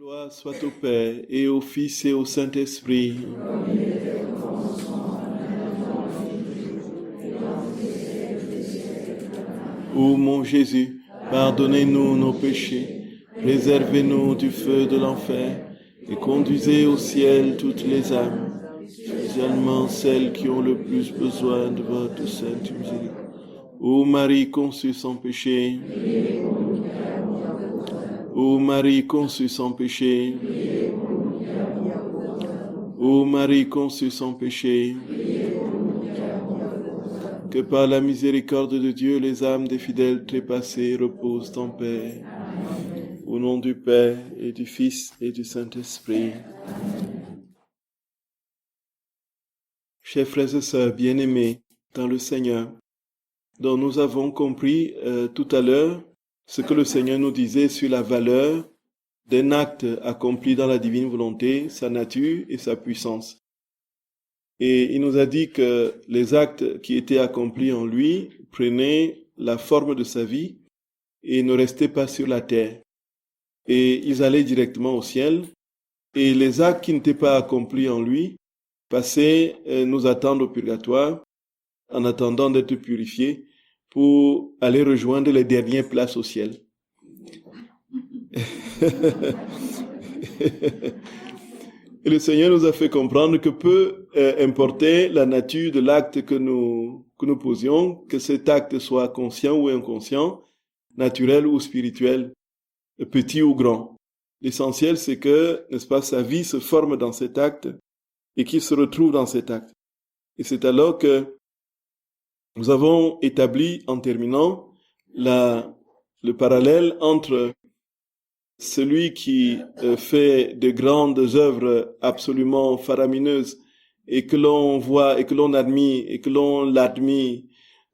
Gloire soit au Père, et au Fils, et au Saint-Esprit. Ô mon Jésus, pardonnez-nous nos péchés, préservez-nous du feu de l'enfer, et conduisez au ciel toutes les âmes, spécialement celles qui ont le plus besoin de votre sainte miséricorde. Ô Marie conçue sans péché, ô Marie conçue sans péché, ô Marie conçue sans péché, que par la miséricorde de Dieu, les âmes des fidèles trépassés reposent en paix. Au nom du Père, et du Fils, et du Saint-Esprit. Chers frères et sœurs bien-aimés dans le Seigneur, dont nous avons compris tout à l'heure ce que le Seigneur nous disait sur la valeur d'un acte accompli dans la divine volonté, sa nature et sa puissance. Et il nous a dit que les actes qui étaient accomplis en lui prenaient la forme de sa vie et ne restaient pas sur la terre. Et ils allaient directement au ciel. Et les actes qui n'étaient pas accomplis en lui passaient nous attendre au purgatoire en attendant d'être purifiés pour aller rejoindre les dernières places au ciel. Et le Seigneur nous a fait comprendre que peu importait la nature de l'acte que nous posions, que cet acte soit conscient ou inconscient, naturel ou spirituel, petit ou grand. L'essentiel, c'est que, n'est-ce pas, sa vie se forme dans cet acte et qu'il se retrouve dans cet acte. Et c'est alors que nous avons établi, en terminant, le parallèle entre celui qui fait de grandes œuvres absolument faramineuses et que l'on voit et que l'on admire et que l'on l'admire,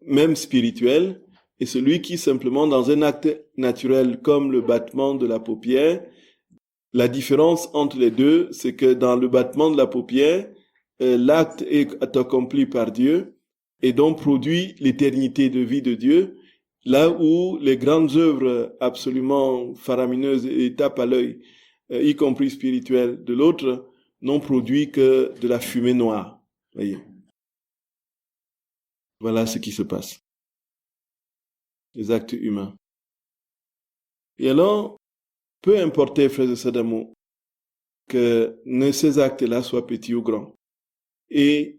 même spirituel, et celui qui simplement dans un acte naturel comme le battement de la paupière, la différence entre les deux, c'est que dans le battement de la paupière, l'acte est accompli par Dieu et donc produit l'éternité de vie de Dieu, là où les grandes œuvres absolument faramineuses et tapent à l'œil, y compris spirituelles, de l'autre, n'ont produit que de la fumée noire. Voyez. Voilà ce qui se passe. Les actes humains. Et alors, peu importe, frères et sœurs d'amour, que ces actes-là soient petits ou grands. Et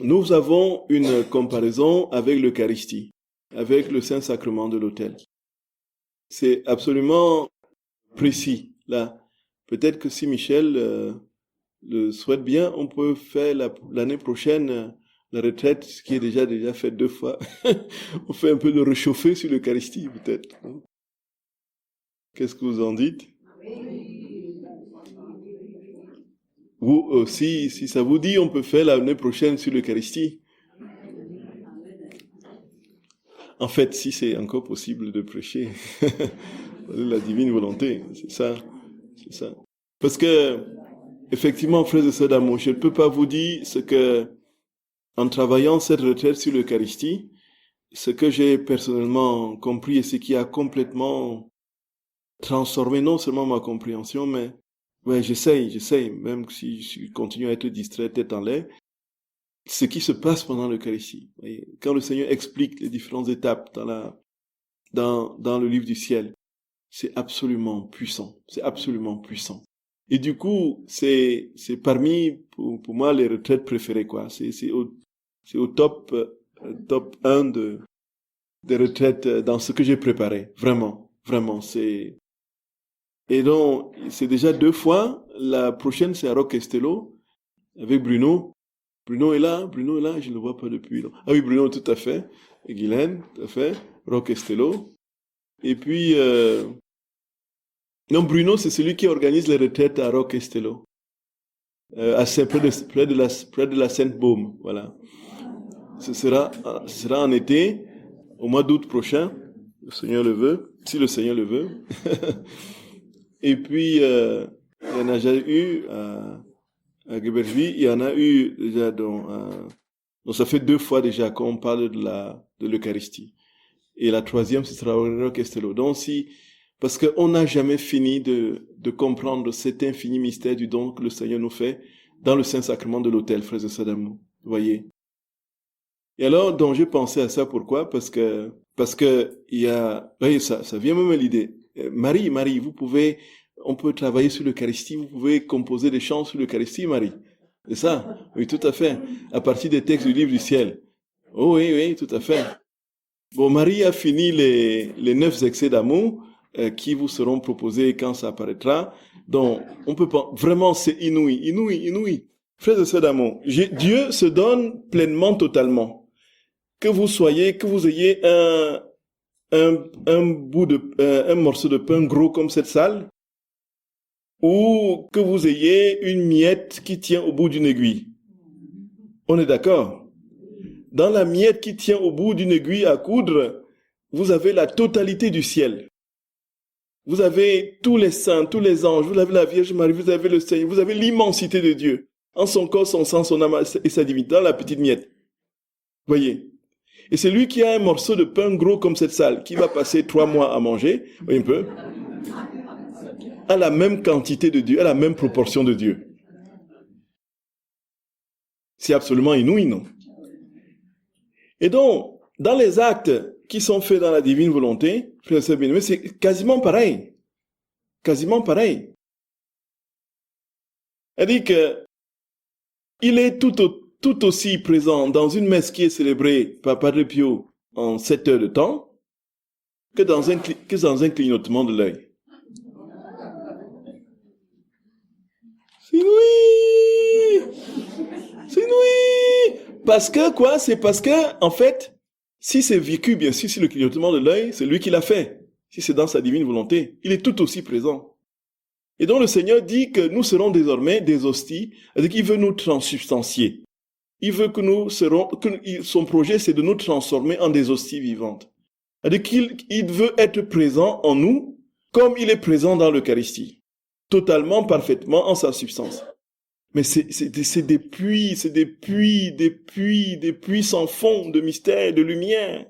nous avons une comparaison avec l'Eucharistie, avec le Saint-Sacrement de l'autel. C'est absolument précis, là. Peut-être que si Michel le souhaite bien, on peut faire l'année prochaine la retraite, ce qui est déjà fait 2 fois. On fait un peu de réchauffer sur l'Eucharistie, peut-être. Qu'est-ce que vous en dites? Ou si ça vous dit, on peut faire l'année prochaine sur l'Eucharistie. En fait, si c'est encore possible de prêcher la divine volonté, c'est ça. Parce que, effectivement, frères et sœurs d'amour, je ne peux pas vous dire ce que, en travaillant cette retraite sur l'Eucharistie, ce que j'ai personnellement compris et ce qui a complètement transformé non seulement ma compréhension, mais ouais, j'essaye, même si je continue à être distrait, tête en l'air, ce qui se passe pendant l'Eucharistie. Quand le Seigneur explique les différentes étapes dans le livre du ciel, c'est absolument puissant. Et du coup, c'est parmi, pour moi, les retraites préférées, quoi. C'est au top 1 des retraites dans ce que j'ai préparé. Vraiment, c'est... Et donc, c'est déjà 2 fois. La prochaine, c'est à Roque Castello, avec Bruno. Bruno est là, je ne le vois pas depuis. Non. Ah oui, Bruno, tout à fait. Et Guylaine, tout à fait. Roque Castello. Et puis, non, Bruno, c'est celui qui organise les retraites à Roque Castello. Près de la Sainte-Baume, voilà. Ce sera en été, au mois d'août prochain, le Seigneur le veut, si le Seigneur le veut. Et puis, il y en a déjà eu à Geberville, il y en a eu déjà donc ça fait 2 fois déjà qu'on parle de l'Eucharistie. Et la 3e, ce sera au Castello. Donc, si Parce qu'on n'a jamais fini de comprendre cet infini mystère du don que le Seigneur nous fait dans le Saint-Sacrement de l'autel, frères et sœurs d'amour. Vous voyez? Et alors, donc, j'ai pensé à ça, pourquoi? Parce que il y a, vous voyez, ça vient même à l'idée. Marie, on peut travailler sur l'Eucharistie, vous pouvez composer des chants sur l'Eucharistie, Marie. C'est ça? Oui, tout à fait. À partir des textes du livre du ciel. Oh oui, tout à fait. Bon, Marie a fini les 9 excès d'amour qui vous seront proposés quand ça apparaîtra. Donc, on peut pas, vraiment, c'est inouï. Frères et sœurs d'amour, Dieu se donne pleinement, totalement. Que vous ayez un morceau de pain gros comme cette salle, ou que vous ayez une miette qui tient au bout d'une aiguille. On est d'accord? Dans la miette qui tient au bout d'une aiguille à coudre, vous avez la totalité du ciel. Vous avez tous les saints, tous les anges, vous avez la Vierge Marie, vous avez le Seigneur, vous avez l'immensité de Dieu. En son corps, son sang, son âme et sa divinité, dans la petite miette. Voyez? Et c'est lui qui a un morceau de pain gros comme cette salle, qui va passer 3 mois à manger, voyez un peu, à la même quantité de Dieu, à la même proportion de Dieu. C'est absolument inouï, non? Et donc, dans les actes qui sont faits dans la divine volonté, c'est quasiment pareil. Quasiment pareil. C'est-à-dire que il est tout aussi présent dans une messe qui est célébrée par Padre Pio en 7 heures de temps que dans un clignotement de l'œil. C'est inouï! C'est inouï! Parce que quoi? C'est parce que, en fait, si c'est vécu, bien sûr, si le clignotement de l'œil, c'est lui qui l'a fait. Si c'est dans sa divine volonté, il est tout aussi présent. Et donc le Seigneur dit que nous serons désormais des hosties, c'est-à-dire qu'il veut nous transsubstantier. Il veut que son projet, c'est de nous transformer en des hosties vivantes. C'est-à-dire qu'il veut être présent en nous, comme il est présent dans l'Eucharistie. Totalement, parfaitement, en sa substance. Mais c'est des puits sans fond de mystère, de lumière.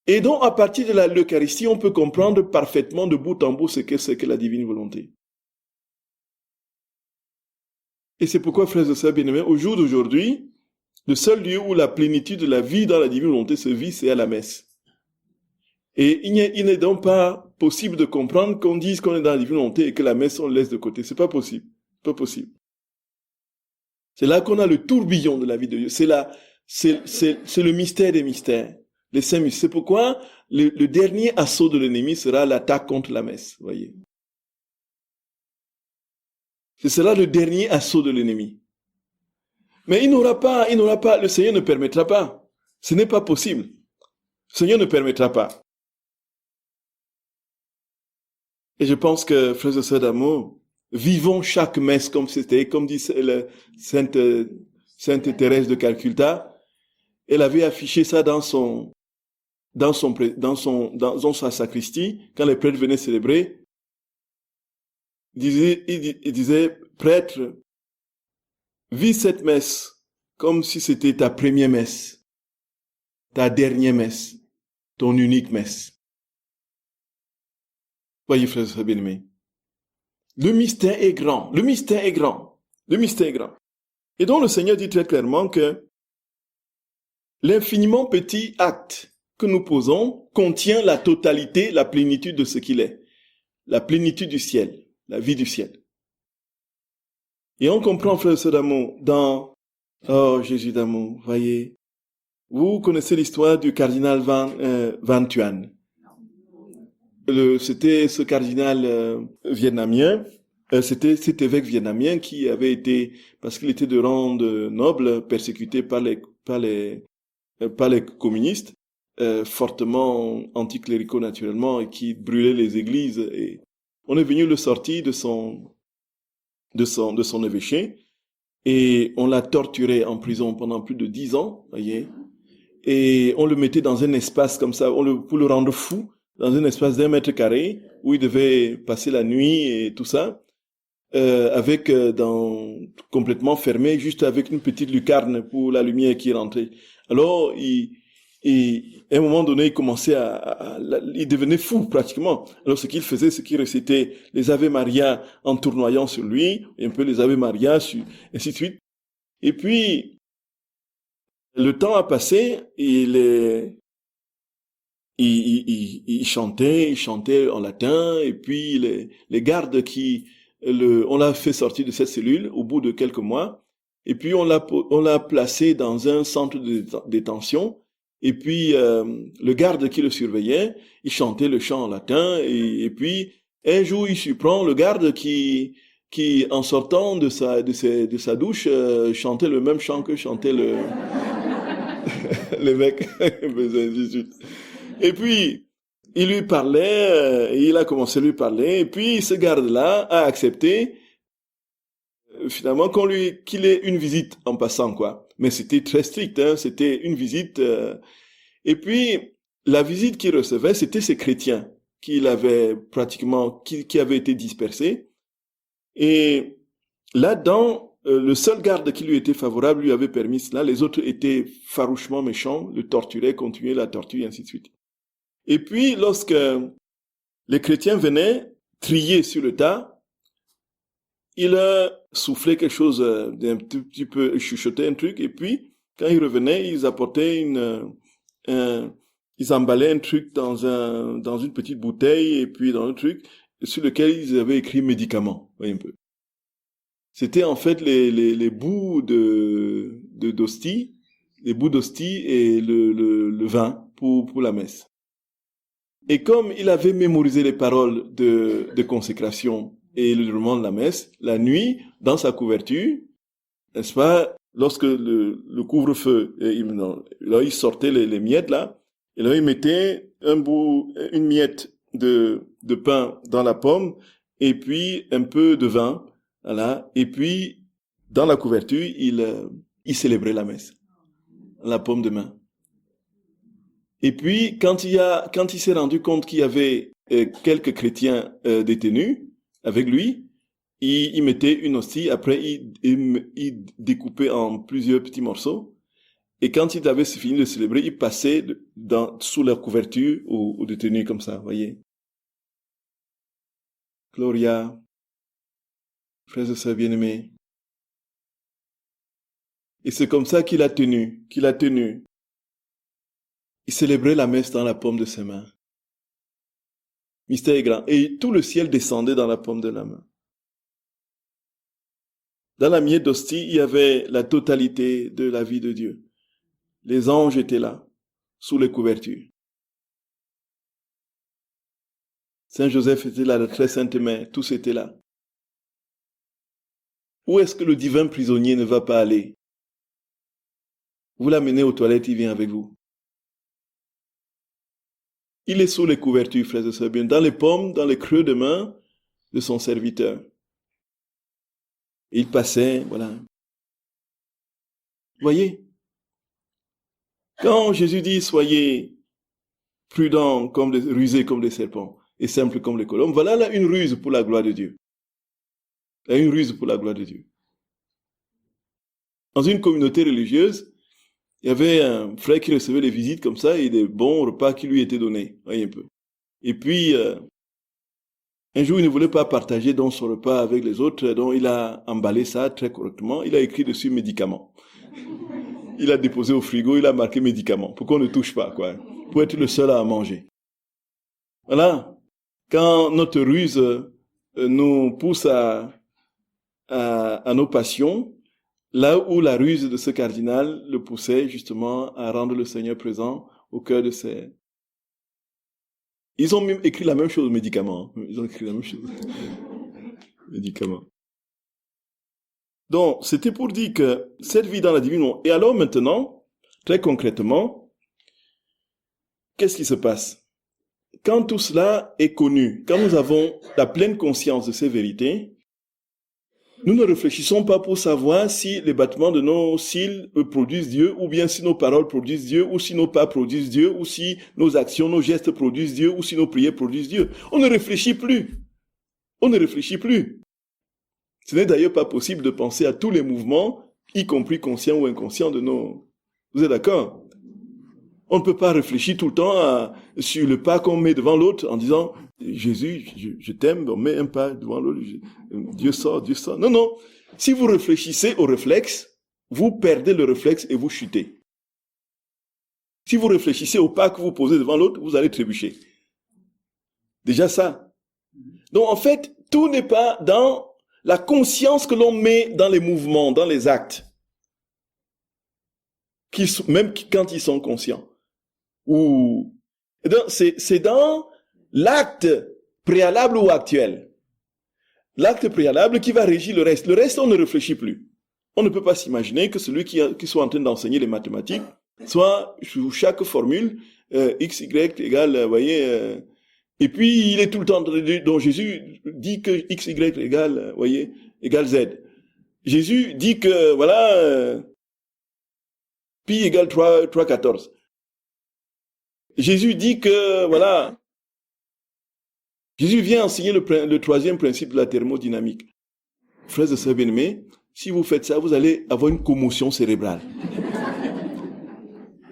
Et donc, à partir de l'Eucharistie, on peut comprendre parfaitement de bout en bout ce que la divine volonté. Et c'est pourquoi, frères et sœurs bien-aimés, au jour d'aujourd'hui, le seul lieu où la plénitude de la vie dans la divine volonté se vit, c'est à la messe. Et il n'est donc pas possible de comprendre qu'on dise qu'on est dans la divine volonté et que la messe, on le laisse de côté. C'est pas possible. Pas possible. C'est là qu'on a le tourbillon de la vie de Dieu. C'est le mystère des mystères. Les saints mystères. C'est pourquoi le dernier assaut de l'ennemi sera l'attaque contre la messe. Voyez. Ce sera le dernier assaut de l'ennemi. Mais il n'aura pas, le Seigneur ne permettra pas. Ce n'est pas possible. Le Seigneur ne permettra pas. Et je pense que, frères et sœurs d'amour, vivons chaque messe comme c'était, comme dit Sainte Thérèse de Calcutta. Elle avait affiché ça dans sa sacristie, quand les prêtres venaient célébrer. Il disait, prêtre, vis cette messe comme si c'était ta première messe, ta dernière messe, ton unique messe. Voyez, frères et sœurs bien-aimés. Le mystère est grand. Et donc le Seigneur dit très clairement que l'infiniment petit acte que nous posons contient la totalité, la plénitude de ce qu'il est. La plénitude du ciel, la vie du ciel. Et on comprend, frères et sœurs d'amour, Oh, Jésus d'amour, voyez. Vous connaissez l'histoire du cardinal Van Thuan. C'était ce cardinal vietnamien, c'était cet évêque vietnamien qui avait été, parce qu'il était de rang noble, persécuté par les communistes, fortement anticléricaux naturellement, et qui brûlaient les églises. Et on est venu le sortir de son évêché, et on l'a torturé en prison pendant plus de 10 ans, voyez, et on le mettait dans un espace comme ça, pour le rendre fou, dans un espace d'1 mètre carré, où il devait passer la nuit et tout ça, complètement fermé, juste avec une petite lucarne pour la lumière qui est rentrée. Alors, il Et à un moment donné, il devenait fou pratiquement. Alors ce qu'il faisait, c'est qu'il récitait les Ave Maria en tournoyant sur lui, et un peu les Ave Maria, ainsi de suite. Et puis, le temps a passé, et il chantait en latin, et puis les gardes on l'a fait sortir de cette cellule au bout de quelques mois, et puis on l'a placé dans un centre de détention, et puis le garde qui le surveillait, il chantait le chant en latin, et puis un jour il surprend le garde qui en sortant de sa douche chantait le même chant que chantait l'évêque. Et puis, il lui parlait, et il a commencé à lui parler, et puis ce garde-là a accepté, finalement, qu'il ait une visite en passant, quoi. Mais c'était très strict, hein, c'était une visite, et puis, la visite qu'il recevait, c'était ces chrétiens qui avaient été dispersés. Et là-dedans, le seul garde qui lui était favorable lui avait permis cela, les autres étaient farouchement méchants, le torturaient, continuaient la torture, et ainsi de suite. Et puis, lorsque les chrétiens venaient trier sur le tas, il a soufflé quelque chose d'un tout petit peu, chuchoté un truc, et puis, quand ils revenaient, ils apportaient ils emballaient un truc dans une petite bouteille, et puis dans un truc sur lequel ils avaient écrit médicaments, voyez un peu. C'était en fait les bouts d'hostie, les bouts d'hostie et le vin pour la messe. Et comme il avait mémorisé les paroles de consécration et le déroulement de la messe, la nuit, dans sa couverture, n'est-ce pas, lorsque le couvre-feu, là, il sortait les miettes, là, et là, il mettait une miette de pain dans la pomme, et puis un peu de vin, voilà, et puis, dans la couverture, il célébrait la messe, la pomme de main. Et puis, quand il s'est rendu compte qu'il y avait quelques chrétiens détenus avec lui, il mettait une hostie, après il découpait en plusieurs petits morceaux, et quand il avait fini de célébrer, il passait sous la couverture aux détenus comme ça, voyez. Gloria, frères et sœurs bien-aimés. Et c'est comme ça qu'il a tenu. Il célébrait la messe dans la paume de ses mains. Mystère grand. Et tout le ciel descendait dans la paume de la main. Dans la miette d'hostie, il y avait la totalité de la vie de Dieu. Les anges étaient là, sous les couvertures. Saint Joseph était là, la très sainte mère, tous étaient là. Où est-ce que le divin prisonnier ne va pas aller? Vous l'amenez aux toilettes, il vient avec vous. Il est sous les couvertures, frères et sœurs bien, dans les paumes, dans les creux de main de son serviteur. Il passait, voilà. Voyez, quand Jésus dit « Soyez prudents, rusés comme des serpents et simples comme les colombes », voilà là une ruse pour la gloire de Dieu. Là, une ruse pour la gloire de Dieu. Dans une communauté religieuse, il y avait un frère qui recevait des visites comme ça et des bons repas qui lui étaient donnés. Voyez un peu. Et puis, un jour, il ne voulait pas partager donc son repas avec les autres, donc il a emballé ça très correctement. Il a écrit dessus médicaments. Il a déposé au frigo, il a marqué médicaments pour qu'on ne touche pas, quoi, pour être le seul à manger. Voilà. Quand notre ruse nous pousse à nos passions, là où la ruse de ce cardinal le poussait justement à rendre le Seigneur présent au cœur de ses... Ils ont même écrit la même chose, médicaments. Ils ont écrit la même chose. Médicaments. Donc, c'était pour dire que cette vie dans la divine... Et alors maintenant, très concrètement, qu'est-ce qui se passe? Quand tout cela est connu, quand nous avons la pleine conscience de ces vérités, nous ne réfléchissons pas pour savoir si les battements de nos cils produisent Dieu, ou bien si nos paroles produisent Dieu, ou si nos pas produisent Dieu, ou si nos actions, nos gestes produisent Dieu, ou si nos prières produisent Dieu. On ne réfléchit plus. On ne réfléchit plus. Ce n'est d'ailleurs pas possible de penser à tous les mouvements, y compris conscients ou inconscients de nos... Vous êtes d'accord? On ne peut pas réfléchir tout le temps sur le pas qu'on met devant l'autre en disant « Jésus, je t'aime, on met un pas devant l'autre, Dieu sort, Dieu sort. » Non, non. Si vous réfléchissez au réflexe, vous perdez le réflexe et vous chutez. Si vous réfléchissez au pas que vous posez devant l'autre, vous allez trébucher. Déjà ça. Donc en fait, tout n'est pas dans la conscience que l'on met dans les mouvements, dans les actes. Même quand ils sont conscients. C'est dans l'acte préalable ou actuel. L'acte préalable qui va régir le reste. Le reste, on ne réfléchit plus. On ne peut pas s'imaginer que celui qui soit en train d'enseigner les mathématiques soit sous chaque formule x, y égale, vous voyez, et puis il est tout le temps dont Jésus dit que x, y égale, vous voyez, égale z. Jésus dit que, voilà, pi égale 3, 14. Jésus dit que, voilà, Jésus vient enseigner le troisième principe de la thermodynamique. Frères et sœurs bien-aimés, si vous faites ça, vous allez avoir une commotion cérébrale.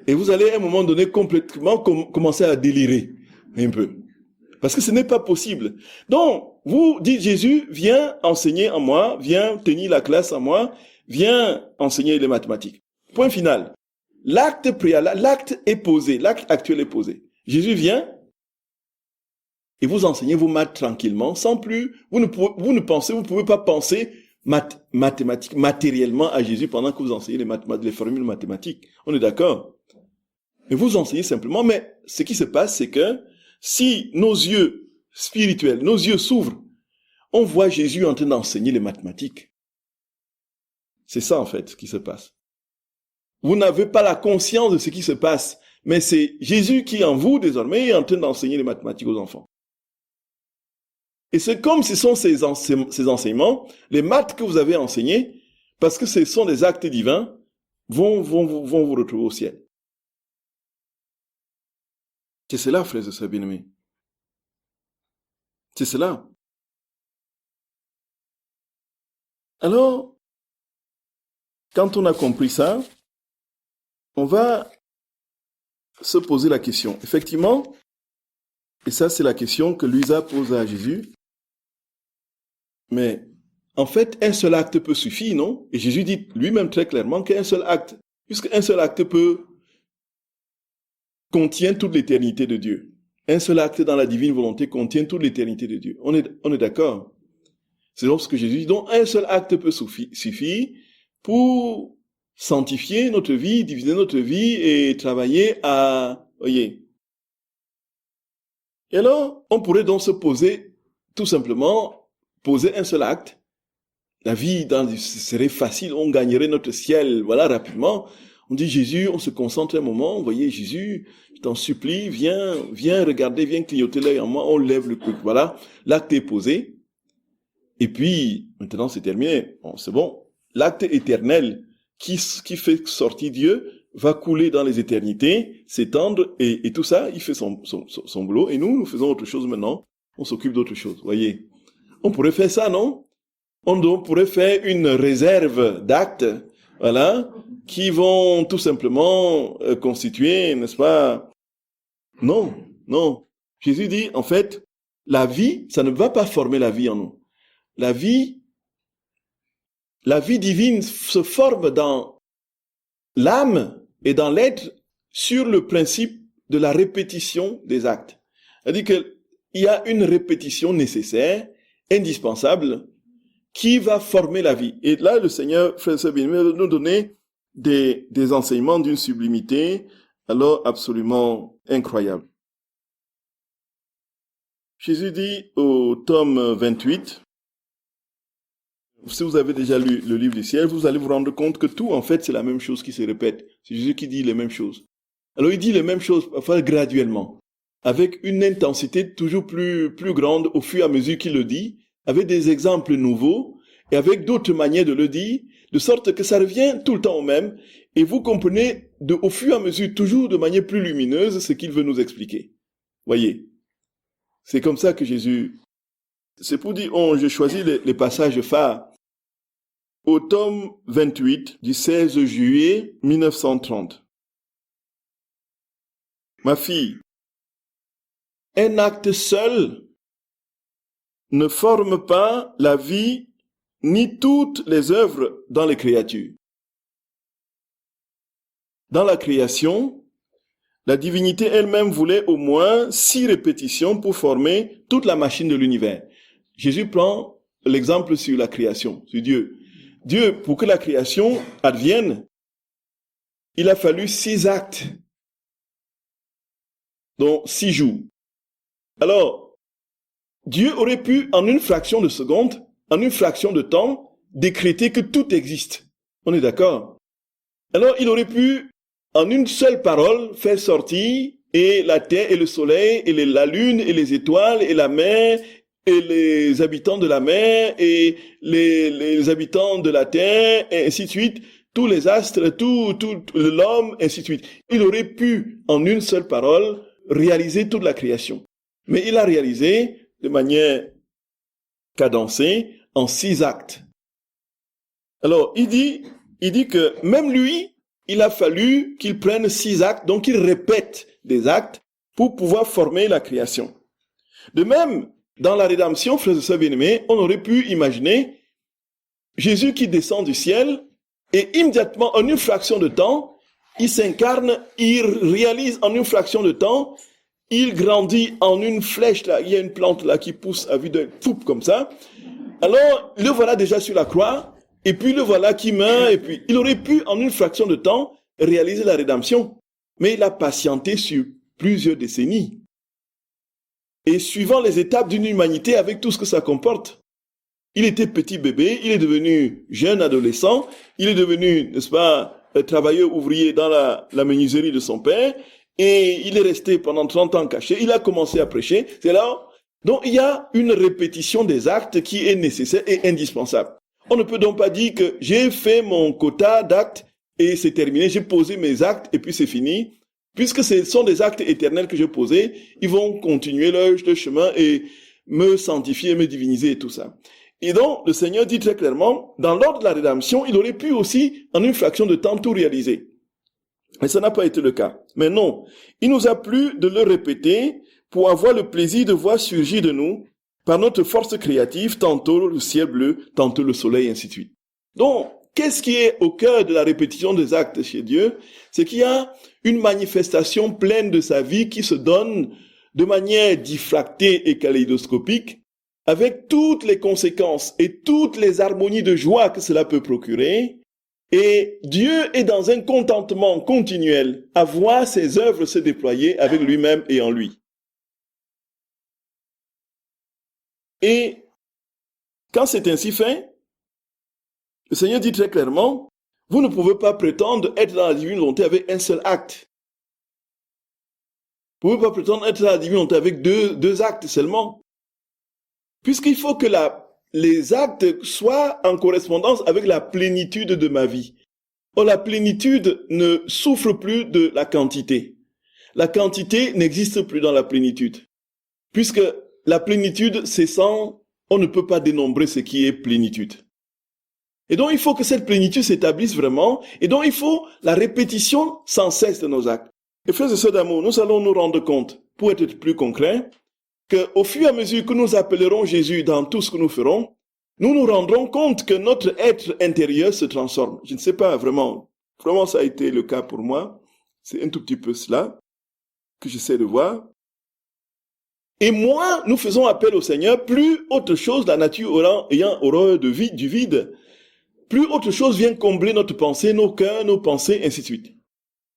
Et vous allez à un moment donné complètement commencer à délirer un peu. Parce que ce n'est pas possible. Donc, vous dites Jésus, viens enseigner en moi, viens tenir la classe en moi, viens enseigner les mathématiques. Point final. L'acte préalable, l'acte est posé, l'acte actuel est posé. Jésus vient et vous enseignez vos maths tranquillement, sans plus, vous ne pouvez pas penser mathématiques, matériellement à Jésus pendant que vous enseignez les formules mathématiques. On est d'accord? Mais vous enseignez simplement, mais ce qui se passe, c'est que si nos yeux spirituels, nos yeux s'ouvrent, on voit Jésus en train d'enseigner les mathématiques. C'est ça en fait ce qui se passe. Vous n'avez pas la conscience de ce qui se passe, mais c'est Jésus qui en vous désormais est en train d'enseigner les mathématiques aux enfants. Et c'est comme ce sont ces enseignements, les maths que vous avez enseignés, parce que ce sont des actes divins, vont vous retrouver au ciel. C'est cela, frères et sœurs bien-aimés. C'est cela. Alors, quand on a compris ça, on va se poser la question. Effectivement, et ça c'est la question que Luisa pose à Jésus, mais en fait, un seul acte peut suffire, non? Et Jésus dit lui-même très clairement qu'un seul acte, puisqu'un seul acte contient toute l'éternité de Dieu. Un seul acte dans la divine volonté contient toute l'éternité de Dieu. On est d'accord? C'est donc ce que Jésus dit. Donc, un seul acte peut suffire pour sanctifier notre vie, diviser notre vie et travailler à... Voyez. Et alors, on pourrait donc se poser, tout simplement, poser un seul acte. La vie serait facile, on gagnerait notre ciel, voilà, rapidement. On dit Jésus, on se concentre un moment, vous voyez, Jésus, je t'en supplie, viens regarder, viens clignoter l'œil en moi, on lève le truc, voilà, l'acte est posé. Et puis, maintenant c'est terminé, bon, c'est bon. L'acte éternel qui fait sortir Dieu va couler dans les éternités, s'étendre, et tout ça, il fait son boulot, et nous faisons autre chose maintenant, on s'occupe d'autre chose, vous voyez. On pourrait faire ça, non? On pourrait faire une réserve d'actes, voilà, qui vont tout simplement constituer, n'est-ce pas? Non, non. Jésus dit, en fait, la vie, ça ne va pas former la vie en nous. La vie divine se forme dans l'âme et dans l'être sur le principe de la répétition des actes. C'est-à-dire qu'il y a une répétition nécessaire, indispensable, qui va former la vie. Et là, le Seigneur, frère et bien-aimé, va nous donner des enseignements d'une sublimité, alors absolument incroyable. Jésus dit au tome 28, si vous avez déjà lu le livre du ciel, vous allez vous rendre compte que tout, en fait, c'est la même chose qui se répète. C'est Jésus qui dit les mêmes choses. Alors, il dit les mêmes choses, parfois graduellement, avec une intensité toujours plus grande au fur et à mesure qu'il le dit, avec des exemples nouveaux, et avec d'autres manières de le dire, de sorte que ça revient tout le temps au même, et vous comprenez au fur et à mesure, toujours de manière plus lumineuse, ce qu'il veut nous expliquer. Voyez, c'est comme ça que Jésus... C'est pour dire, j'ai choisi les passages phares. Au tome 28 du 16 juillet 1930. ma fille, un acte seul ne forme pas la vie ni toutes les œuvres dans les créatures. Dans la création, la divinité elle-même voulait au moins 6 répétitions pour former toute la machine de l'univers. Jésus prend l'exemple sur la création, sur Dieu. Dieu, pour que la création advienne, il a fallu 6 actes, dont 6 jours. Alors, Dieu aurait pu, en une fraction de seconde, en une fraction de temps, décréter que tout existe. On est d'accord? Alors, il aurait pu, en une seule parole, faire sortir et la terre et le soleil et la lune et les étoiles et la mer et les habitants de la mer et les habitants de la terre et ainsi de suite, tous les astres, tout l'homme, ainsi de suite. Il aurait pu, en une seule parole, réaliser toute la création. Mais il a réalisé de manière cadencée en 6 actes. Alors, il dit que même lui, il a fallu qu'il prenne 6 actes, donc il répète des actes pour pouvoir former la création. De même, dans la rédemption, frères et sœurs bien-aimés, on aurait pu imaginer Jésus qui descend du ciel et immédiatement, en une fraction de temps, il s'incarne, il réalise en une fraction de temps, il grandit en une flèche, là, il y a une plante là qui pousse à vue d'œil, comme ça. Alors, le voilà déjà sur la croix, et puis le voilà qui meurt, et puis il aurait pu, en une fraction de temps, réaliser la rédemption. Mais il a patienté sur plusieurs décennies. Et suivant les étapes d'une humanité avec tout ce que ça comporte. Il était petit bébé, il est devenu jeune adolescent, il est devenu, n'est-ce pas, travailleur ouvrier dans la menuiserie de son père, et il est resté pendant 30 ans caché, il a commencé à prêcher, c'est là. Donc il y a une répétition des actes qui est nécessaire et indispensable. On ne peut donc pas dire que j'ai fait mon quota d'actes et c'est terminé, j'ai posé mes actes et puis c'est fini. Puisque ce sont des actes éternels que j'ai posés, ils vont continuer leur chemin et me sanctifier, me diviniser et tout ça. Et donc, le Seigneur dit très clairement, dans l'ordre de la rédemption, il aurait pu aussi, en une fraction de temps, tout réaliser. Mais ça n'a pas été le cas. Mais non, il nous a plu de le répéter pour avoir le plaisir de voir surgir de nous, par notre force créative, tantôt le ciel bleu, tantôt le soleil, et ainsi de suite. Donc, qu'est-ce qui est au cœur de la répétition des actes chez Dieu? C'est qu'il y a une manifestation pleine de sa vie qui se donne de manière diffractée et kaléidoscopique, avec toutes les conséquences et toutes les harmonies de joie que cela peut procurer. Et Dieu est dans un contentement continuel à voir ses œuvres se déployer avec lui-même et en lui. Et quand c'est ainsi fait, le Seigneur dit très clairement, vous ne pouvez pas prétendre être dans la divine volonté avec un seul acte. Vous ne pouvez pas prétendre être dans la divine volonté avec deux actes seulement. Puisqu'il faut que les actes soient en correspondance avec la plénitude de ma vie. Or, la plénitude ne souffre plus de la quantité. La quantité n'existe plus dans la plénitude. Puisque la plénitude, c'est sans, on ne peut pas dénombrer ce qui est plénitude. Et donc, il faut que cette plénitude s'établisse vraiment. Et donc, il faut la répétition sans cesse de nos actes. Et frères et sœurs d'amour, nous allons nous rendre compte, pour être plus concret, qu'au fur et à mesure que nous appellerons Jésus dans tout ce que nous ferons, nous nous rendrons compte que notre être intérieur se transforme. Je ne sais pas vraiment ça a été le cas pour moi. C'est un tout petit peu cela que j'essaie de voir. Et moins nous faisons appel au Seigneur, plus autre chose, la nature ayant horreur du vide, plus autre chose vient combler notre pensée, nos cœurs, nos pensées, ainsi de suite.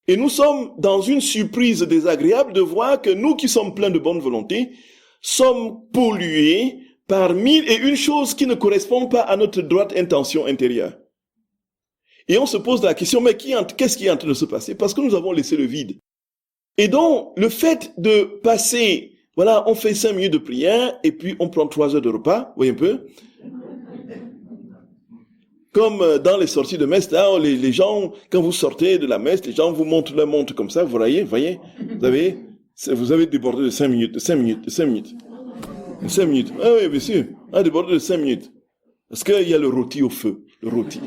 Et nous sommes dans une surprise désagréable de voir que nous qui sommes pleins de bonne volonté, sommes pollués par 1001 choses qui ne correspondent pas à notre droite intention intérieure. Et on se pose la question, mais qu'est-ce qui est en train de se passer? Parce que nous avons laissé le vide. Et donc, le fait de passer, voilà, on fait 5 minutes de prière, et puis on prend 3 heures de repas, vous voyez un peu? Comme dans les sorties de messe, là, les gens, quand vous sortez de la messe, les gens vous montrent leur montre comme ça, vous voyez, vous avez débordé de 5 minutes. Ah oui, bien sûr. Débordé de 5 minutes. Parce qu'il y a le rôti au feu. Le rôti.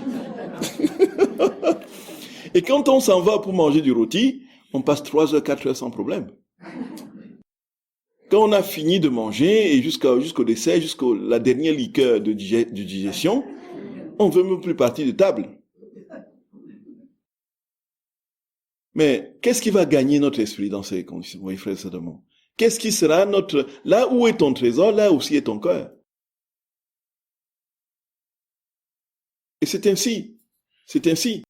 Et quand on s'en va pour manger du rôti, on passe 3 heures, 4 heures sans problème. Quand on a fini de manger et jusqu'au dessert, jusqu'à la dernière liqueur de digestion, on ne veut même plus partir de table. Mais qu'est-ce qui va gagner notre esprit dans ces conditions, oui, frère Salomon? Qu'est-ce qui sera notre... Là où est ton trésor, là aussi est ton cœur. Et c'est ainsi. C'est ainsi.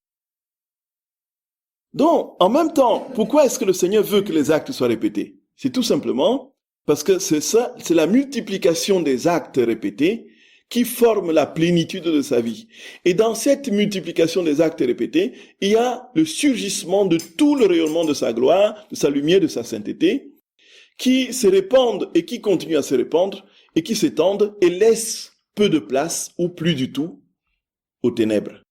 Donc, en même temps, pourquoi est-ce que le Seigneur veut que les actes soient répétés? C'est tout simplement parce que c'est la multiplication des actes répétés qui forme la plénitude de sa vie. Et dans cette multiplication des actes répétés, il y a le surgissement de tout le rayonnement de sa gloire, de sa lumière, de sa sainteté, qui se répandent et qui continuent à se répandre et qui s'étendent et laissent peu de place ou plus du tout aux ténèbres.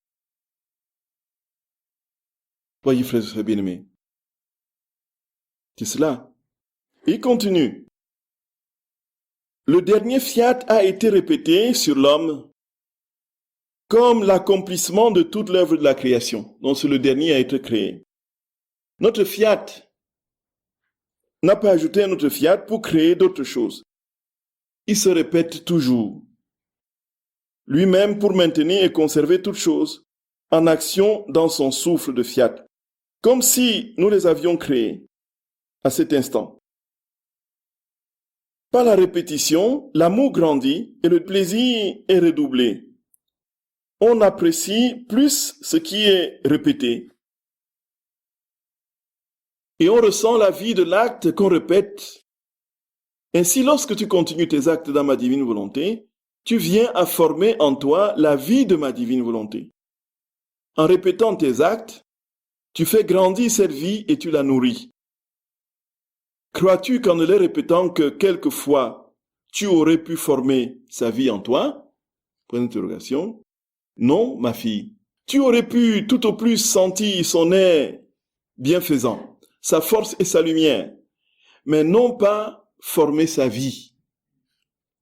Voyez, frères et sœurs bien-aimés, c'est cela. Il continue. Le dernier fiat a été répété sur l'homme comme l'accomplissement de toute l'œuvre de la création. Donc c'est le dernier à être créé. Notre fiat n'a pas ajouté un autre fiat pour créer d'autres choses. Il se répète toujours. Lui-même pour maintenir et conserver toutes choses en action dans son souffle de fiat, comme si nous les avions créés à cet instant. Par la répétition, l'amour grandit et le plaisir est redoublé. On apprécie plus ce qui est répété. Et on ressent la vie de l'acte qu'on répète. Ainsi, lorsque tu continues tes actes dans ma divine volonté, tu viens à former en toi la vie de ma divine volonté. En répétant tes actes, tu fais grandir cette vie et tu la nourris. Crois-tu qu'en ne les répétant que quelquefois, tu aurais pu former sa vie en toi? Point d'interrogation. Non, ma fille. Tu aurais pu tout au plus sentir son air bienfaisant, sa force et sa lumière, mais non pas former sa vie.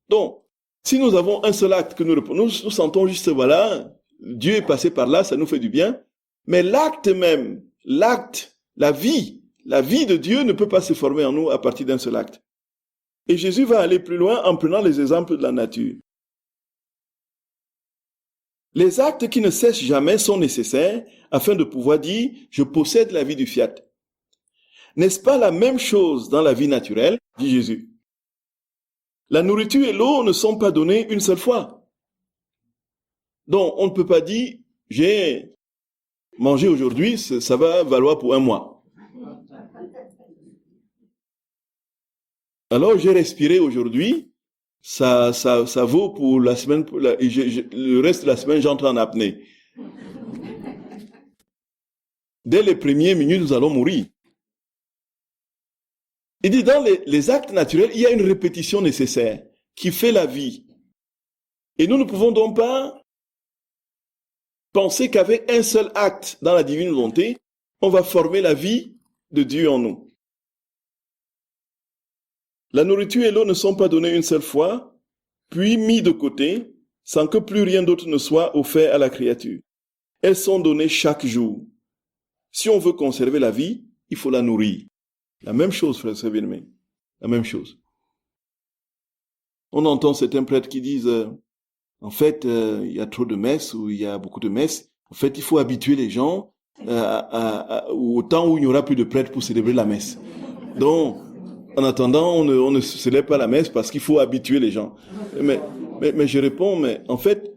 Donc, si nous avons un seul acte que nous sentons juste, voilà, Dieu est passé par là, ça nous fait du bien, mais l'acte même, l'acte, la vie de Dieu ne peut pas se former en nous à partir d'un seul acte. Et Jésus va aller plus loin en prenant les exemples de la nature. Les actes qui ne cessent jamais sont nécessaires afin de pouvoir dire « je possède la vie du fiat ». N'est-ce pas la même chose dans la vie naturelle, dit Jésus? La nourriture et l'eau ne sont pas données une seule fois. Donc, on ne peut pas dire « j'ai mangé aujourd'hui, ça va valoir pour un mois ». Alors, j'ai respiré aujourd'hui, ça vaut pour la semaine, le reste de la semaine, j'entre en apnée. Dès les premières minutes, nous allons mourir. Il dit, dans les actes naturels, il y a une répétition nécessaire qui fait la vie. Et nous ne pouvons donc pas penser qu'avec un seul acte dans la divine volonté, on va former la vie de Dieu en nous. La nourriture et l'eau ne sont pas données une seule fois, puis mis de côté, sans que plus rien d'autre ne soit offert à la créature. Elles sont données chaque jour. Si on veut conserver la vie, il faut la nourrir. La même chose, frère bien-aimé. La même chose. On entend certains prêtres qui disent, en fait, il y a trop de messes ou il y a beaucoup de messes. En fait, il faut habituer les gens au temps où il n'y aura plus de prêtres pour célébrer la messe. Donc, en attendant, on ne célèbre pas la messe parce qu'il faut habituer les gens. Mais je réponds, mais en fait,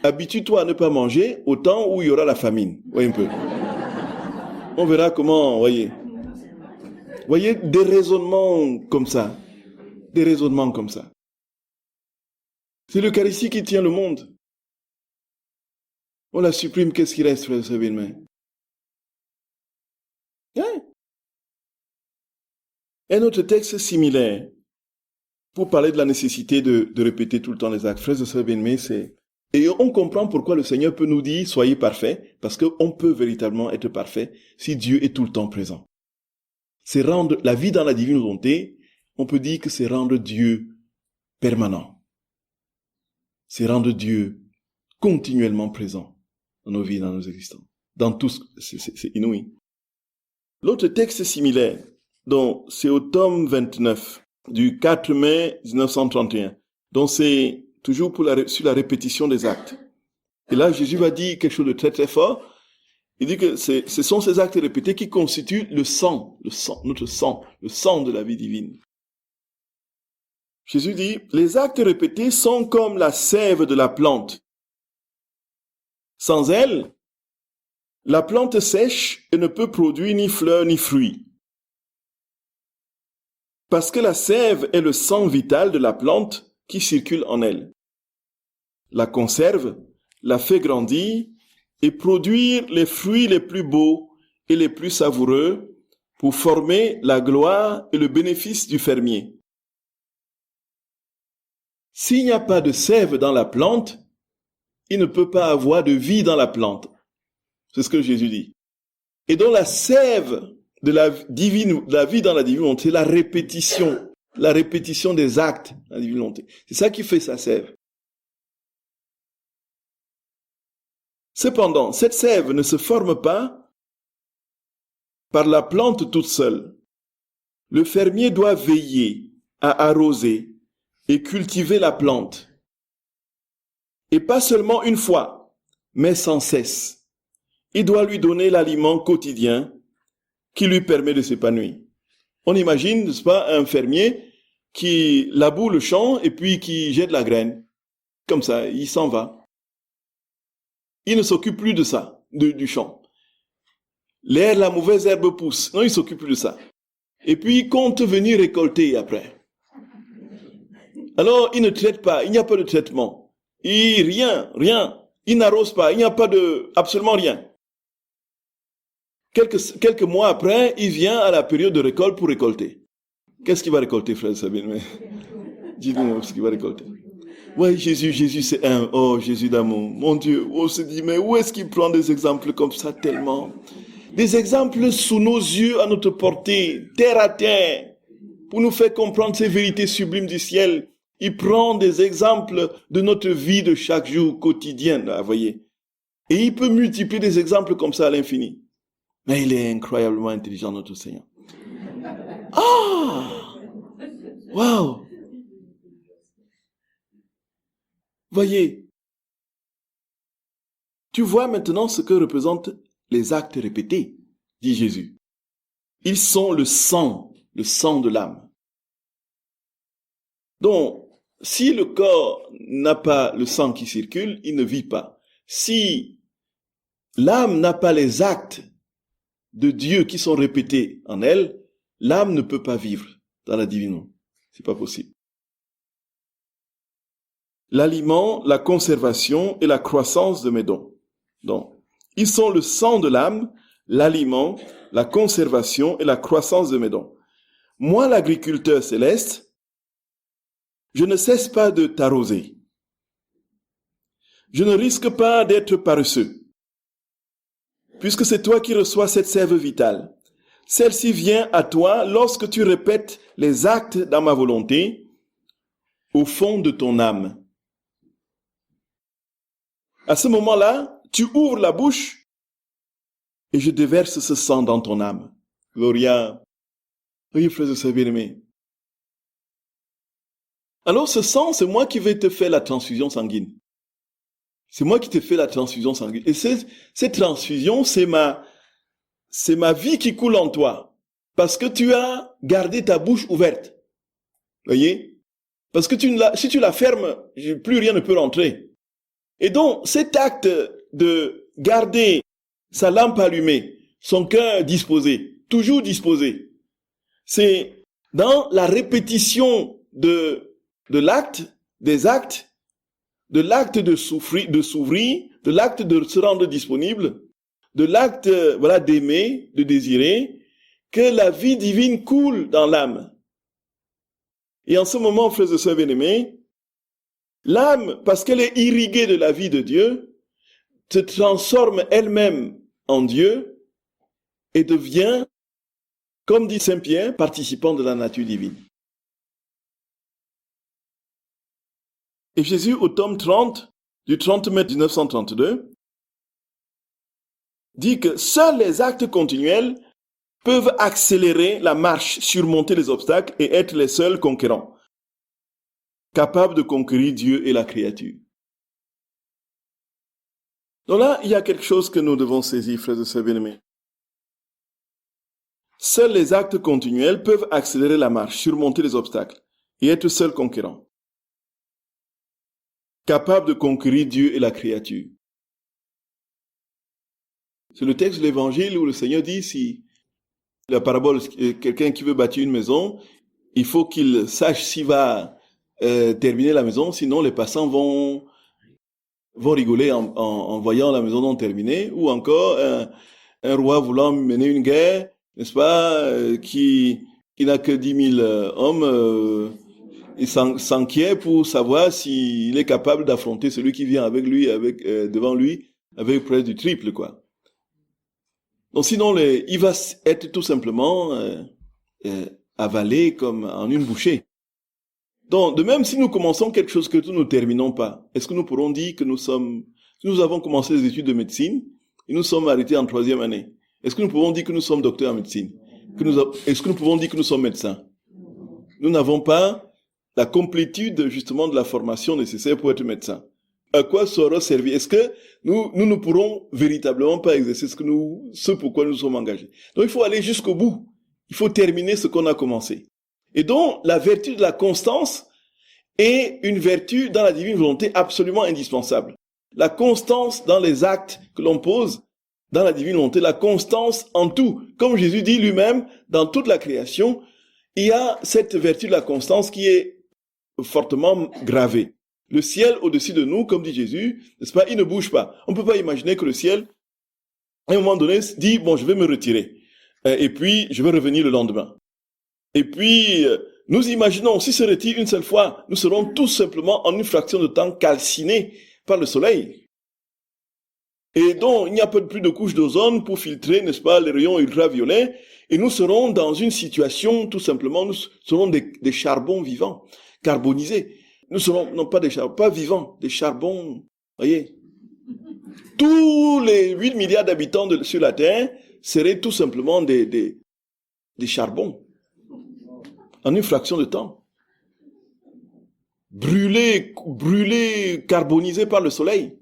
habitue-toi à ne pas manger au temps où il y aura la famine. Voyez un peu. On verra comment, voyez. Voyez, des raisonnements comme ça. Des raisonnements comme ça. C'est l'Eucharistie qui tient le monde. On la supprime, qu'est-ce qui reste, frère Sabine? Hein? Un autre texte similaire, pour parler de la nécessité de répéter tout le temps les actes. Frères et sœurs bien-aimés, c'est... Et on comprend pourquoi le Seigneur peut nous dire « Soyez parfaits », parce qu'on peut véritablement être parfait si Dieu est tout le temps présent. C'est rendre la vie dans la divine volonté, on peut dire que c'est rendre Dieu permanent. C'est rendre Dieu continuellement présent dans nos vies, dans nos existences. Dans tout, c'est inouï. L'autre texte similaire, donc c'est au tome 29 du 4 mai 1931, donc c'est toujours sur la répétition des actes. Et là, Jésus va dire quelque chose de très très fort. Il dit que ce sont ces actes répétés qui constituent notre sang, le sang de la vie divine. Jésus dit, les actes répétés sont comme la sève de la plante. Sans elle, la plante sèche et ne peut produire ni fleurs ni fruits. Parce que la sève est le sang vital de la plante qui circule en elle. La conserve, la fait grandir et produire les fruits les plus beaux et les plus savoureux pour former la gloire et le bénéfice du fermier. S'il n'y a pas de sève dans la plante, il ne peut pas avoir de vie dans la plante. C'est ce que Jésus dit. Et donc la sève de la vie dans la divine volonté, c'est la répétition des actes de la divine volonté. C'est ça qui fait sa sève. Cependant, cette sève ne se forme pas par la plante toute seule. Le fermier doit veiller à arroser et cultiver la plante. Et pas seulement une fois, mais sans cesse. Il doit lui donner l'aliment quotidien qui lui permet de s'épanouir. On imagine, n'est-ce pas, un fermier qui laboure le champ et puis qui jette la graine. Comme ça, il s'en va. Il ne s'occupe plus de ça, du champ. La mauvaise herbe pousse. Non, il ne s'occupe plus de ça. Et puis, il compte venir récolter après. Alors, il ne traite pas, il n'y a pas de traitement. Rien. Il n'arrose pas, il n'y a pas absolument rien. Quelques mois après, il vient à la période de récolte pour récolter. Qu'est-ce qu'il va récolter, frère Sabine? Dis-nous ce qu'il va récolter. Ouais, Jésus, c'est un. Oh, Jésus d'amour. Mon Dieu, on se dit, mais où est-ce qu'il prend des exemples comme ça tellement? Des exemples sous nos yeux, à notre portée, terre à terre, pour nous faire comprendre ces vérités sublimes du ciel. Il prend des exemples de notre vie de chaque jour quotidienne, là, vous voyez. Et il peut multiplier des exemples comme ça à l'infini. Mais il est incroyablement intelligent, notre Seigneur. Ah! Waouh! Voyez, tu vois maintenant ce que représentent les actes répétés, dit Jésus. Ils sont le sang de l'âme. Donc, si le corps n'a pas le sang qui circule, il ne vit pas. Si l'âme n'a pas les actes de Dieu qui sont répétés en elle, l'âme ne peut pas vivre dans la divinité. C'est pas possible. L'aliment, la conservation et la croissance de mes dons. Donc, ils sont le sang de l'âme, l'aliment, la conservation et la croissance de mes dons. Moi, l'agriculteur céleste, je ne cesse pas de t'arroser. Je ne risque pas d'être paresseux, puisque c'est toi qui reçois cette sève vitale. Celle-ci vient à toi lorsque tu répètes les actes dans ma volonté au fond de ton âme. À ce moment-là, tu ouvres la bouche et je déverse ce sang dans ton âme. Gloria. Oui, frères et sœurs bien-aimés. Alors ce sang, c'est moi qui vais te faire la transfusion sanguine. C'est moi qui te fais la transfusion sanguine. Et cette transfusion, c'est ma vie qui coule en toi. Parce que tu as gardé ta bouche ouverte. Voyez? Parce que si tu la fermes, plus rien ne peut rentrer. Et donc, cet acte de garder sa lampe allumée, son cœur disposé, toujours disposé, c'est dans la répétition de l'acte, des actes, de l'acte de s'ouvrir, de l'acte de se rendre disponible, de l'acte, d'aimer, de désirer, que la vie divine coule dans l'âme. Et en ce moment, frères et sœurs bien-aimés, l'âme, parce qu'elle est irriguée de la vie de Dieu, se transforme elle-même en Dieu et devient, comme dit Saint Pierre, participant de la nature divine. Et Jésus, au tome 30, du 30 mai 1932, dit que seuls les actes continuels peuvent accélérer la marche, surmonter les obstacles et être les seuls conquérants, capables de conquérir Dieu et la créature. Donc là, il y a quelque chose que nous devons saisir, frères et sœurs bien-aimés. Seuls les actes continuels peuvent accélérer la marche, surmonter les obstacles et être seuls conquérants, capables de conquérir Dieu et la créature. C'est le texte de l'Évangile où le Seigneur dit, si la parabole, quelqu'un qui veut bâtir une maison, il faut qu'il sache s'il va terminer la maison, sinon les passants vont rigoler en voyant la maison non terminée, ou encore un roi voulant mener une guerre, n'est-ce pas, qui n'a que 10 000 hommes, il s'inquiète pour savoir s'il est capable d'affronter celui qui vient avec lui, devant lui, avec près du triple, quoi. Donc sinon, il va être tout simplement avalé comme en une bouchée. Donc, de même, si nous commençons quelque chose que nous ne terminons pas, est-ce que nous pourrons dire que nous avons commencé les études de médecine et nous sommes arrêtés en 3e année? Est-ce que nous pouvons dire que nous sommes docteurs en médecine? Est-ce que nous pouvons dire que nous sommes médecins? Nous n'avons pas la complétude, justement, de la formation nécessaire pour être médecin. À quoi ça aura servi? Est-ce que nous ne pourrons véritablement pas exercer ce pourquoi nous sommes engagés? Donc, il faut aller jusqu'au bout. Il faut terminer ce qu'on a commencé. Et donc, la vertu de la constance est une vertu dans la divine volonté absolument indispensable. La constance dans les actes que l'on pose dans la divine volonté, la constance en tout. Comme Jésus dit lui-même, dans toute la création, il y a cette vertu de la constance qui est fortement gravée. Le ciel au-dessus de nous, comme dit Jésus, n'est-ce pas, il ne bouge pas. On ne peut pas imaginer que le ciel, à un moment donné, dit, bon, je vais me retirer. Et puis, je vais revenir le lendemain. Et puis, nous imaginons, si se retire une seule fois, nous serons tout simplement en une fraction de temps calcinés par le soleil. Et donc, il n'y a plus de couche d'ozone pour filtrer, n'est-ce pas, les rayons ultraviolets. Et nous serons dans une situation, tout simplement, nous serons des charbons vivants, carbonisés. Nous serons, non pas des charbons, pas vivants, des charbons, voyez. Tous les 8 milliards d'habitants sur la Terre seraient tout simplement des charbons. En une fraction de temps. Brûlés, carbonisés par le soleil,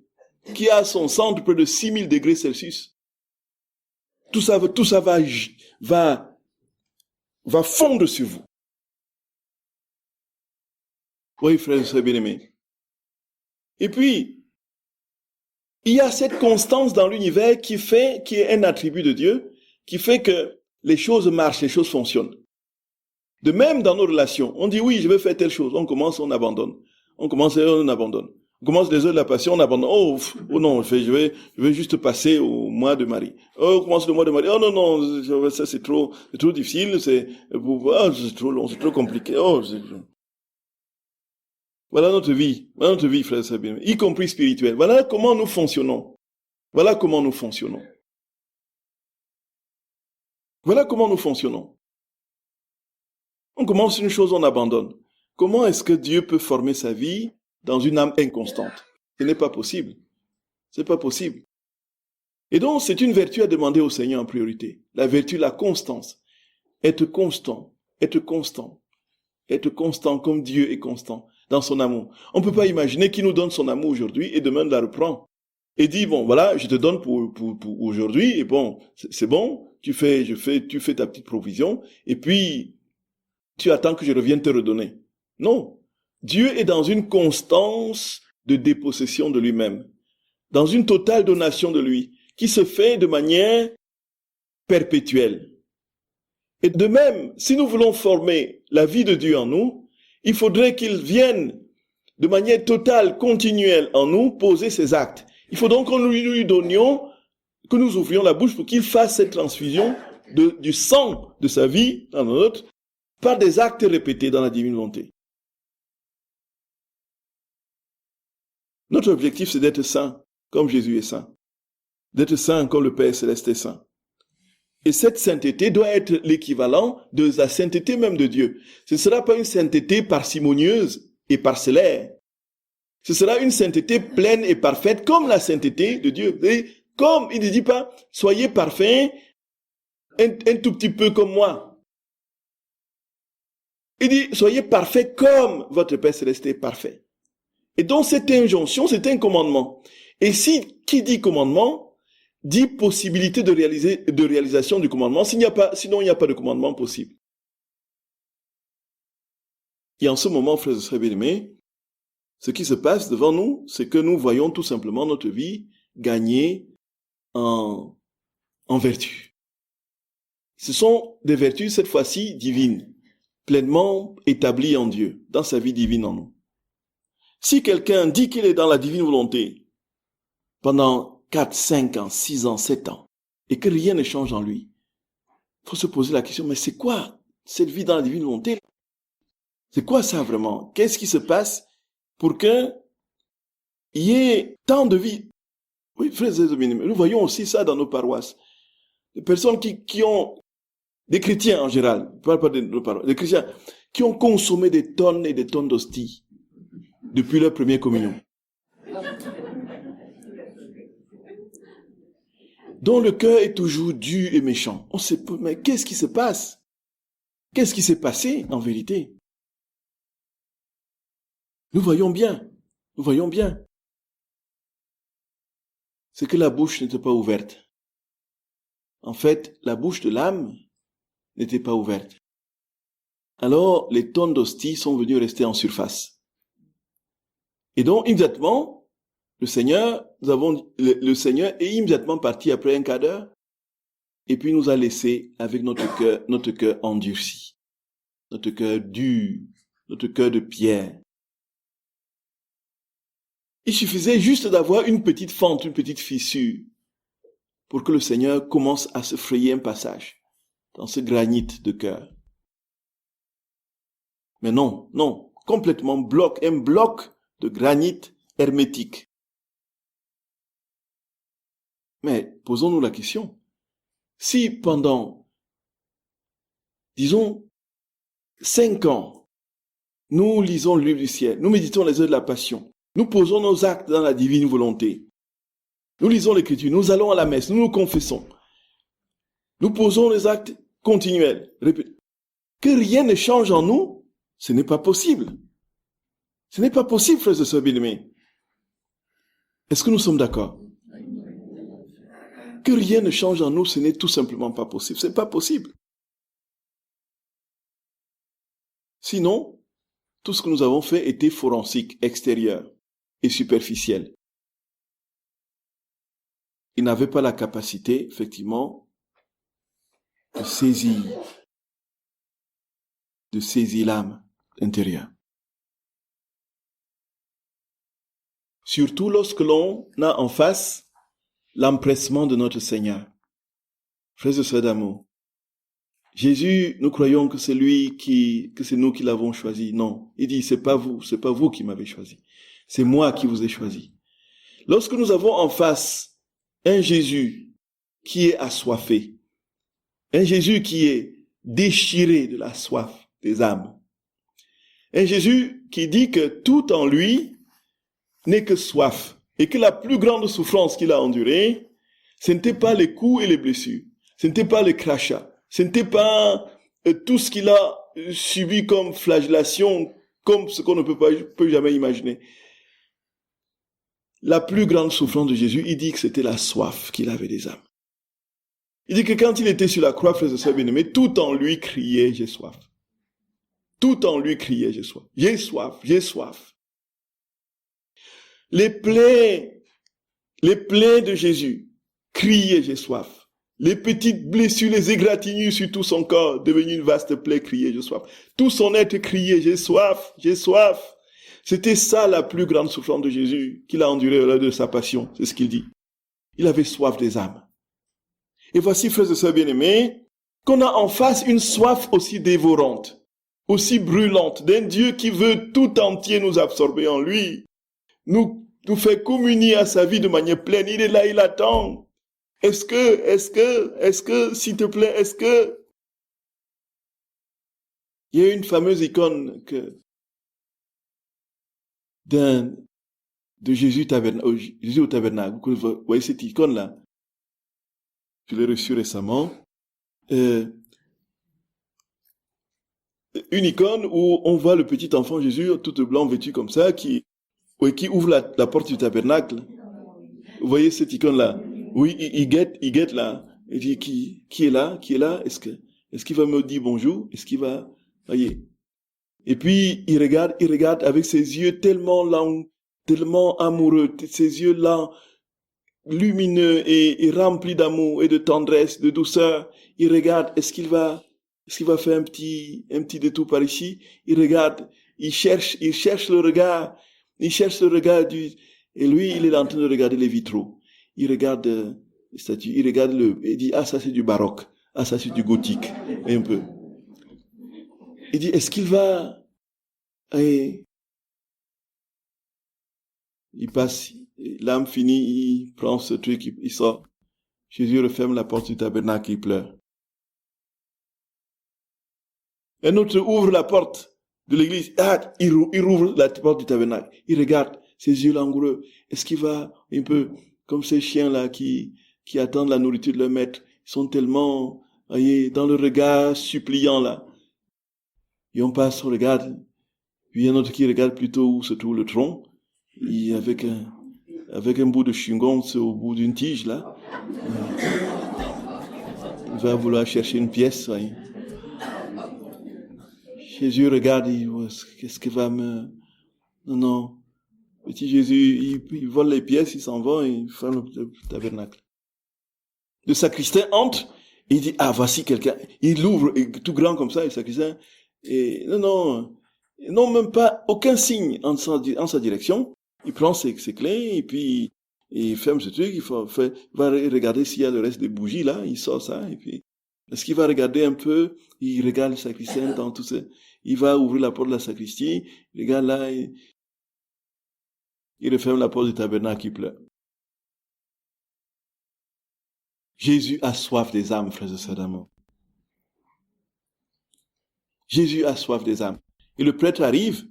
qui a à son centre près de 6000 degrés Celsius. Tout ça va fondre sur vous. Oui, frères et sœurs bien-aimés. Et puis, il y a cette constance dans l'univers qui est un attribut de Dieu, qui fait que les choses marchent, les choses fonctionnent. De même dans nos relations, on dit oui, je vais faire telle chose, on commence, on abandonne. On commence et on abandonne. On commence les heures de la passion, on abandonne. Oh non, je vais juste passer au mois de Marie. Oh, on commence le mois de Marie. Oh non, ça c'est trop difficile, c'est trop long, c'est trop compliqué. Voilà notre vie, frères et sœurs bien, y compris spirituelle. Voilà comment nous fonctionnons. Voilà comment nous fonctionnons. On commence une chose, on abandonne. Comment est-ce que Dieu peut former sa vie dans une âme inconstante? Ce n'est pas possible. C'est pas possible. Et donc, c'est une vertu à demander au Seigneur en priorité. La vertu, la constance. Être constant comme Dieu est constant dans son amour. On ne peut pas imaginer qu'il nous donne son amour aujourd'hui et demain la reprend. Et dit, bon, voilà, je te donne pour aujourd'hui, et bon, c'est bon, tu fais ta petite provision, et puis, tu attends que je revienne te redonner. Non. Dieu est dans une constance de dépossession de lui-même, dans une totale donation de lui, qui se fait de manière perpétuelle. Et de même, si nous voulons former la vie de Dieu en nous, il faudrait qu'il vienne de manière totale, continuelle en nous, poser ses actes. Il faut donc que nous lui donnions, que nous ouvrions la bouche pour qu'il fasse cette transfusion du sang de sa vie dans notre, par des actes répétés dans la divine volonté. Notre objectif, c'est d'être saint, comme Jésus est saint. D'être saint comme le Père Céleste est saint. Et cette sainteté doit être l'équivalent de la sainteté même de Dieu. Ce ne sera pas une sainteté parcimonieuse et parcellaire. Ce sera une sainteté pleine et parfaite comme la sainteté de Dieu. Et comme il ne dit pas, soyez parfaits un tout petit peu comme moi. Il dit, soyez parfaits comme votre Père Céleste est parfait. Et donc, cette injonction, c'est un commandement. Et si, qui dit commandement, dit possibilité de réalisation du commandement. Sinon, il n'y a pas de commandement possible. Et en ce moment, frères et sœurs bien-aimés, ce qui se passe devant nous, c'est que nous voyons tout simplement notre vie gagner en vertu. Ce sont des vertus, cette fois-ci, divines, pleinement établies en Dieu, dans sa vie divine en nous. Si quelqu'un dit qu'il est dans la divine volonté pendant 4, 5 ans, 6 ans, 7 ans, et que rien ne change en lui, il faut se poser la question, mais c'est quoi cette vie dans la divine volonté? C'est quoi ça vraiment? Qu'est-ce qui se passe pour qu'il y ait tant de vie? Oui, frères et amis, nous voyons aussi ça dans nos paroisses. Des personnes qui ont, des chrétiens en général, je ne parle pas de nos paroisses, des chrétiens qui ont consommé des tonnes et des tonnes d'hosties depuis leur première communion. Dont le cœur est toujours dur et méchant. On sait pas, mais qu'est-ce qui se passe? Qu'est-ce qui s'est passé en vérité? Nous voyons bien. C'est que la bouche n'était pas ouverte. En fait, la bouche de l'âme n'était pas ouverte. Alors, les tonnes d'hosties sont venues rester en surface. Et donc, immédiatement, le Seigneur est immédiatement parti après un quart d'heure, et puis nous a laissé avec notre cœur endurci, notre cœur dur, notre cœur de pierre. Il suffisait juste d'avoir une petite fente, une petite fissure, pour que le Seigneur commence à se frayer un passage dans ce granit de cœur. Mais non, complètement un bloc de granit hermétique. Mais posons-nous la question, si pendant, disons, 5 ans, nous lisons le livre du ciel, nous méditons les heures de la passion, nous posons nos actes dans la divine volonté, nous lisons l'écriture, nous allons à la messe, nous nous confessons, nous posons les actes continuels, que rien ne change en nous, ce n'est pas possible. Ce n'est pas possible, frères et sœurs bien-aimés. Est-ce que nous sommes d'accord? Que rien ne change en nous, ce n'est tout simplement pas possible. Ce n'est pas possible. Sinon, tout ce que nous avons fait était forensique, extérieur et superficiel. Il n'avait pas la capacité, effectivement, de saisir l'âme intérieure. Surtout lorsque l'on a en face l'empressement de notre Seigneur. Frères et sœurs d'amour, Jésus, nous croyons que c'est nous qui l'avons choisi. Non, il dit, c'est pas vous qui m'avez choisi. C'est moi qui vous ai choisi. Lorsque nous avons en face un Jésus qui est assoiffé, un Jésus qui est déchiré de la soif des âmes, un Jésus qui dit que tout en lui n'est que soif et que la plus grande souffrance qu'il a endurée, ce n'était pas les coups et les blessures, ce n'était pas les crachats, ce n'était pas tout ce qu'il a subi comme flagellation, comme ce qu'on ne peut jamais imaginer. La plus grande souffrance de Jésus, il dit que c'était la soif qu'il avait des âmes. Il dit que quand il était sur la croix, frères et sœurs bien-aimés, tout en lui criait, j'ai soif. Tout en lui criait, j'ai soif. J'ai soif, j'ai soif. Les plaies de Jésus criaient, j'ai soif. Les petites blessures, les égratignures sur tout son corps, devenues une vaste plaie, criaient, j'ai soif. Tout son être criait, j'ai soif, j'ai soif. C'était ça la plus grande souffrance de Jésus qu'il a endurée lors de sa passion, c'est ce qu'il dit. Il avait soif des âmes. Et voici, frères et sœurs bien-aimés, qu'on a en face une soif aussi dévorante, aussi brûlante, d'un Dieu qui veut tout entier nous absorber en lui, nous faire communier à sa vie de manière pleine. Il est là, il attend. Est-ce que, s'il te plaît, il y a une fameuse icône de Jésus au tabernacle. Vous voyez cette icône-là? Je l'ai reçue récemment. une icône où on voit le petit enfant Jésus, tout blanc vêtu comme ça, qui ouvre la porte du tabernacle. Vous voyez cette icône-là? Oui, il guette là. Il dit, qui est là? Qui est là? Est-ce qu'il va me dire bonjour? Est-ce qu'il va, voyez? Et puis, il regarde avec ses yeux tellement lents, tellement amoureux, ses yeux là, lumineux et remplis d'amour et de tendresse, de douceur. Il regarde, est-ce qu'il va faire un petit détour par ici? Il regarde, il cherche le regard, et lui, il est en train de regarder les vitraux. Il regarde les statues, il dit, ah, ça c'est du baroque, ah, ça c'est du gothique, et un peu. Il dit, est-ce qu'il va, et il passe, l'âme finit, il prend ce truc, il sort. Jésus referme la porte du tabernacle, il pleure. Un autre ouvre la porte de l'église, il rouvre la porte du tabernacle, il regarde, ses yeux langoureux. Est-ce qu'il va un peu comme ces chiens-là qui attendent la nourriture de leur maître? Ils sont tellement, voyez, dans le regard suppliant là. Et on passe, on regarde. Puis il y a un autre qui regarde plutôt où se trouve le tronc. Et avec un bout de chewing-gum au bout d'une tige là. Il va vouloir chercher une pièce. Voyez. Jésus regarde, il dit, qu'est-ce qu'il va me... Non. Petit Jésus, il vole les pièces, il s'en va et il ferme le tabernacle. Le sacristain entre, et il dit, ah, voici quelqu'un. Il l'ouvre, tout grand comme ça, le sacristain. Et non, même pas aucun signe en sa direction. Il prend ses clés, et puis il ferme ce truc, il va regarder s'il y a le reste des bougies là, il sort ça, et puis, est-ce qu'il va regarder un peu? Il regarde le sacristain dans tout ça. Il va ouvrir la porte de la sacristie, il regarde là, il referme la porte du tabernacle, il pleure. Jésus a soif des âmes, frères et sœurs d'amour. Jésus a soif des âmes. Et le prêtre arrive,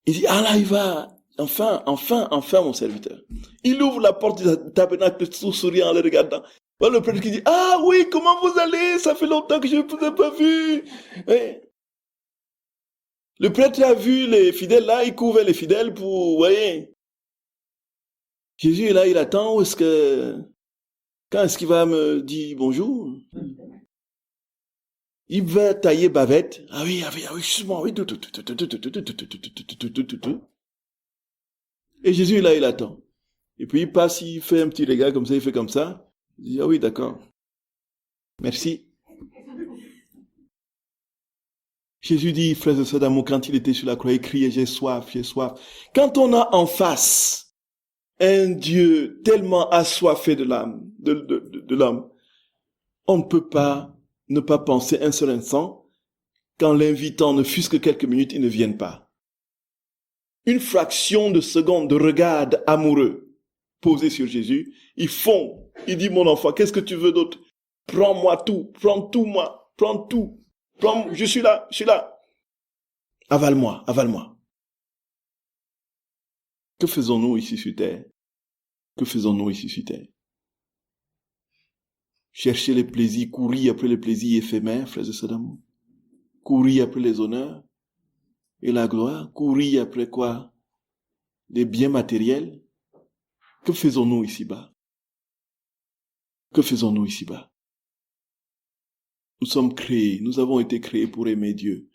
il dit, ah là, il va, enfin, mon serviteur. Il ouvre la porte du tabernacle, tout souriant en le regardant. Le prêtre qui dit, ah oui, comment vous allez? Ça fait longtemps que je ne vous ai pas vu. Et le prêtre a vu les fidèles là, il couvre les fidèles pour, vous voyez. Jésus est là, il attend, quand est-ce qu'il va me dire bonjour? Il va tailler bavette. Ah oui, justement, oui. Et Jésus est là, il attend. Et puis il passe, il fait un petit regard comme ça, il fait comme ça. Il dit, ah oui, d'accord. Merci. Jésus dit, frères et sœurs d'amour, quand il était sur la croix, il criait, j'ai soif, j'ai soif. Quand on a en face un Dieu tellement assoiffé de l'âme, de l'homme, on ne peut pas ne pas penser un seul instant qu'en l'invitant, ne fût-ce que quelques minutes, il ne vienne pas. Une fraction de seconde de regard amoureux posé sur Jésus, il fond. Il dit, mon enfant, qu'est-ce que tu veux d'autre? Prends-moi tout, prends tout moi, prends tout. Je suis là. Avale-moi. Que faisons-nous ici sur terre? Chercher les plaisirs, courir après les plaisirs éphémères, frères et sœurs d'amour. Courir après les honneurs et la gloire. Courir après quoi? Les biens matériels. Que faisons-nous ici-bas? Nous avons été créés pour aimer Dieu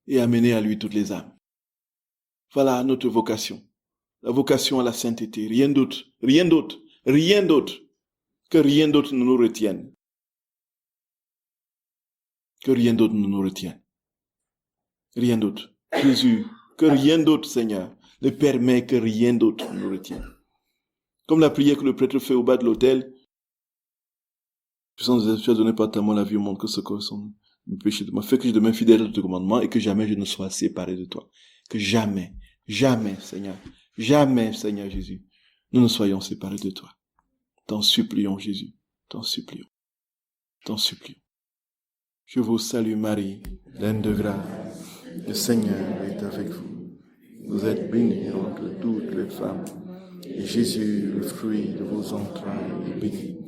et amener à lui toutes les âmes. Voilà notre vocation. La vocation à la sainteté. Rien d'autre que rien d'autre ne nous retienne. Rien d'autre. Jésus, que rien d'autre, Seigneur, ne permet que rien d'autre ne nous retienne. Comme la prière que le prêtre fait au bas de l'autel, tu as donné par ta main la vie au monde, que ce correspond le péché de moi. Fais que je demeure fidèle à tes commandements et que jamais je ne sois séparé de toi. Que jamais, Seigneur Jésus, nous ne soyons séparés de toi. T'en supplions, Jésus. T'en supplions. Je vous salue, Marie, pleine de grâce. Le Seigneur est avec vous. Vous êtes bénie entre toutes les femmes. Et Jésus, le fruit de vos entrailles, est béni.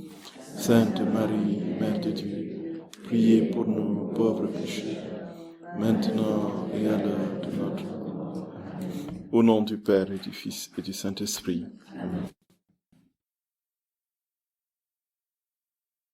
Sainte Marie, Mère de Dieu, priez pour nous pauvres pécheurs, maintenant et à l'heure de notre mort. Au nom du Père et du Fils et du Saint-Esprit. Amen.